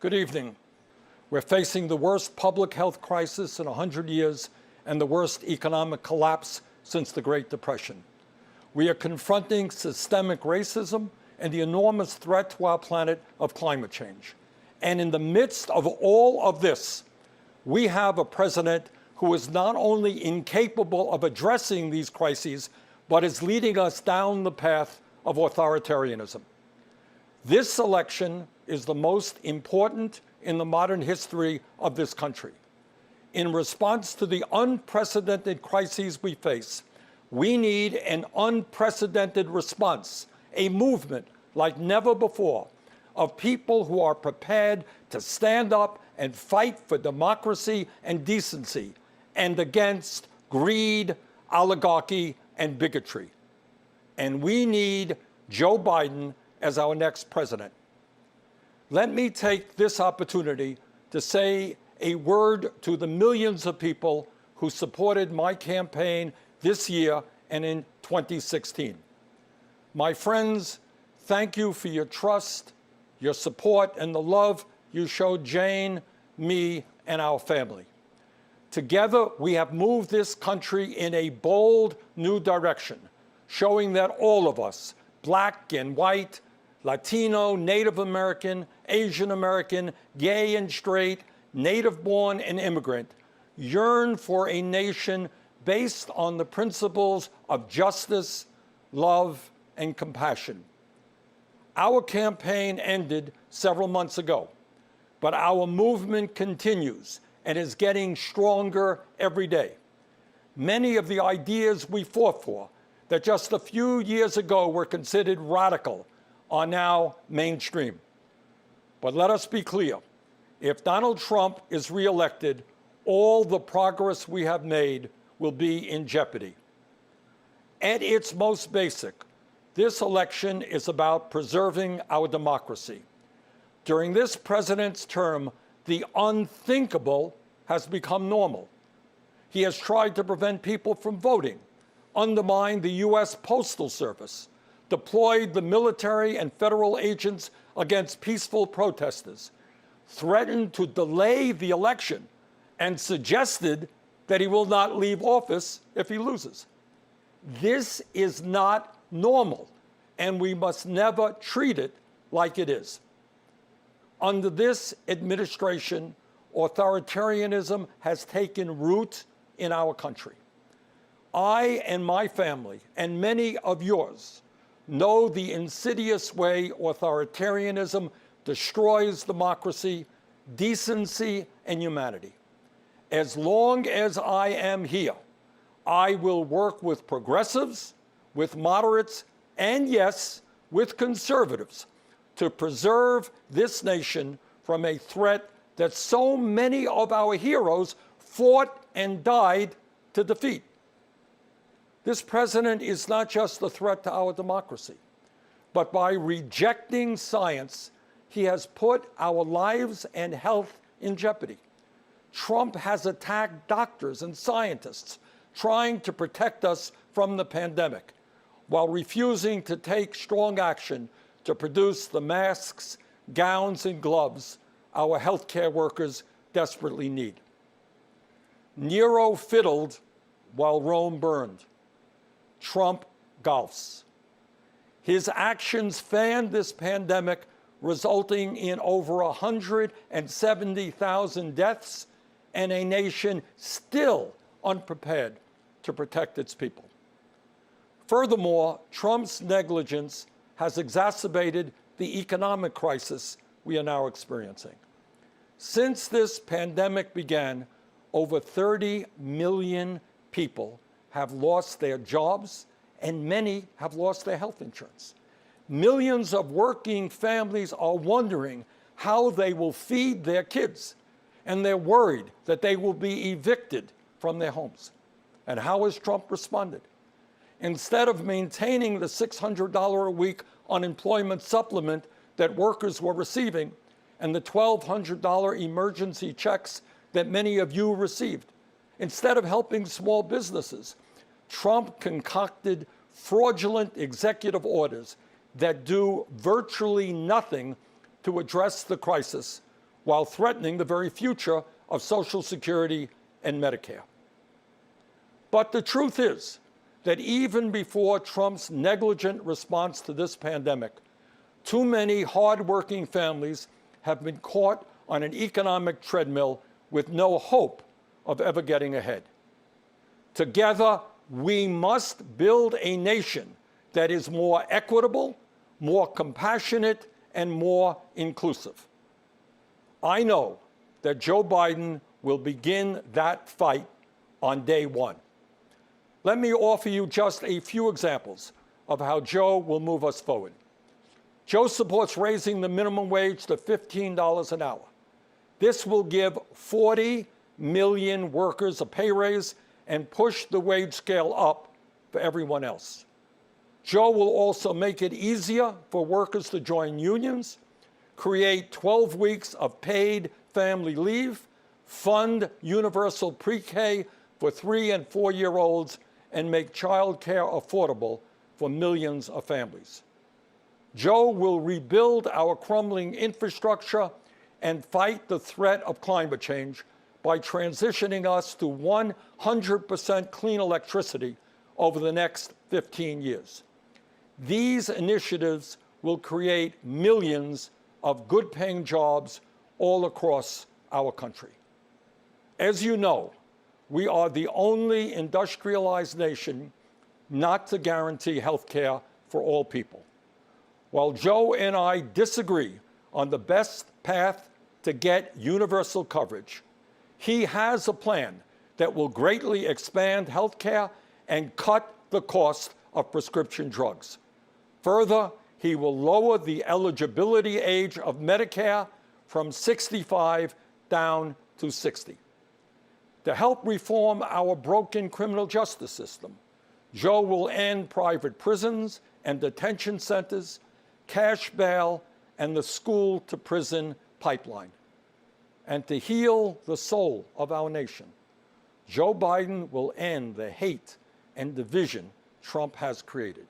Good evening. We're facing the worst public health crisis in 100 years and the worst economic collapse since the Great Depression. We are confronting systemic racism and the enormous threat to our planet of climate change. And in the midst of all of this, we have a president who is not only incapable of addressing these crises, but is leading us down the path of authoritarianism. This election is the most important in the modern history of this country. In response to the unprecedented crises we face, we need an unprecedented response, a movement like never before, of people who are prepared to stand up and fight for democracy and decency and against greed, oligarchy, and bigotry. And we need Joe Biden as our next president. Let me take this opportunity to say a word to the millions of people who supported my campaign this year and in 2016. My friends, thank you for your trust, your support, and the love you showed Jane, me, and our family. Together, we have moved this country in a bold new direction, showing that all of us, black and white, Latino, Native American, Asian American, gay and straight, native-born and immigrant, yearn for a nation based on the principles of justice, love, and compassion. Our campaign ended several months ago, but our movement continues and is getting stronger every day. Many of the ideas we fought for that just a few years ago were considered radical are now mainstream. But let us be clear, if Donald Trump is reelected, all the progress we have made will be in jeopardy. At its most basic, this election is about preserving our democracy. During this president's term, the unthinkable has become normal. He has tried to prevent people from voting, undermined the U.S. Postal Service, deployed the military and federal agents against peaceful protesters, threatened to delay the election, and suggested that he will not leave office if he loses. This is not normal, and we must never treat it like it is. Under this administration, authoritarianism has taken root in our country. I and my family, and many of yours, know the insidious way authoritarianism destroys democracy, decency, and humanity. As long as I am here, I will work with progressives, with moderates, and yes, with conservatives to preserve this nation from a threat that so many of our heroes fought and died to defeat. This president is not just a threat to our democracy, but by rejecting science, he has put our lives and health in jeopardy. Trump has attacked doctors and scientists trying to protect us from the pandemic, while refusing to take strong action to produce the masks, gowns, and gloves our healthcare workers desperately need. Nero fiddled while Rome burned. Trump golfs. His actions fanned this pandemic, resulting in over 170,000 deaths and a nation still unprepared to protect its people. Furthermore, Trump's negligence has exacerbated the economic crisis we are now experiencing. Since this pandemic began, over 30 million people have lost their jobs, and many have lost their health insurance. Millions of working families are wondering how they will feed their kids, and they're worried that they will be evicted from their homes. And how has Trump responded? Instead of maintaining the $600 a week unemployment supplement that workers were receiving and the $1,200 emergency checks that many of you received, instead of helping small businesses, Trump concocted fraudulent executive orders that do virtually nothing to address the crisis while threatening the very future of Social Security and Medicare. But the truth is that even before Trump's negligent response to this pandemic, too many hardworking families have been caught on an economic treadmill with no hope of ever getting ahead. Together, we must build a nation that is more equitable, more compassionate, and more inclusive. I know that Joe Biden will begin that fight on day one. Let me offer you just a few examples of how Joe will move us forward. Joe supports raising the minimum wage to $15 an hour. This will give 40 million workers a pay raise and push the wage scale up for everyone else. Joe will also make it easier for workers to join unions, create 12 weeks of paid family leave, fund universal pre-K for 3- and 4-year-olds, and make child care affordable for millions of families. Joe will rebuild our crumbling infrastructure and fight the threat of climate change by transitioning us to 100% clean electricity over the next 15 years. These initiatives will create millions of good-paying jobs all across our country. As you know, we are the only industrialized nation not to guarantee health care for all people. While Joe and I disagree on the best path to get universal coverage, he has a plan that will greatly expand health care and cut the cost of prescription drugs. Further, he will lower the eligibility age of Medicare from 65 down to 60. To help reform our broken criminal justice system, Joe will end private prisons and detention centers, cash bail, and the school-to-prison pipeline. And to heal the soul of our nation, Joe Biden will end the hate and division Trump has created.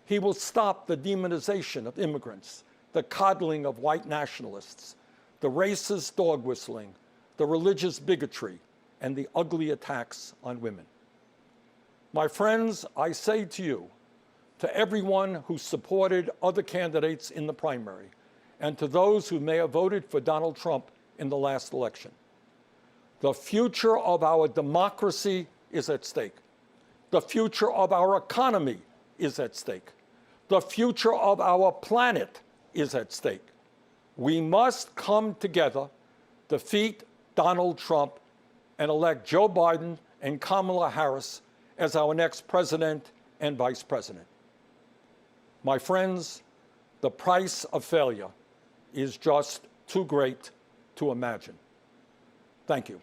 He will stop the demonization of immigrants, the coddling of white nationalists, the racist dog whistling, the religious bigotry, and the ugly attacks on women. My friends, I say to you, to everyone who supported other candidates in the primary, and to those who may have voted for Donald Trump in the last election, the future of our democracy is at stake. The future of our economy is at stake. The future of our planet is at stake. We must come together, defeat Donald Trump, and elect Joe Biden and Kamala Harris as our next president and vice president. My friends, the price of failure is just too great to imagine. Thank you.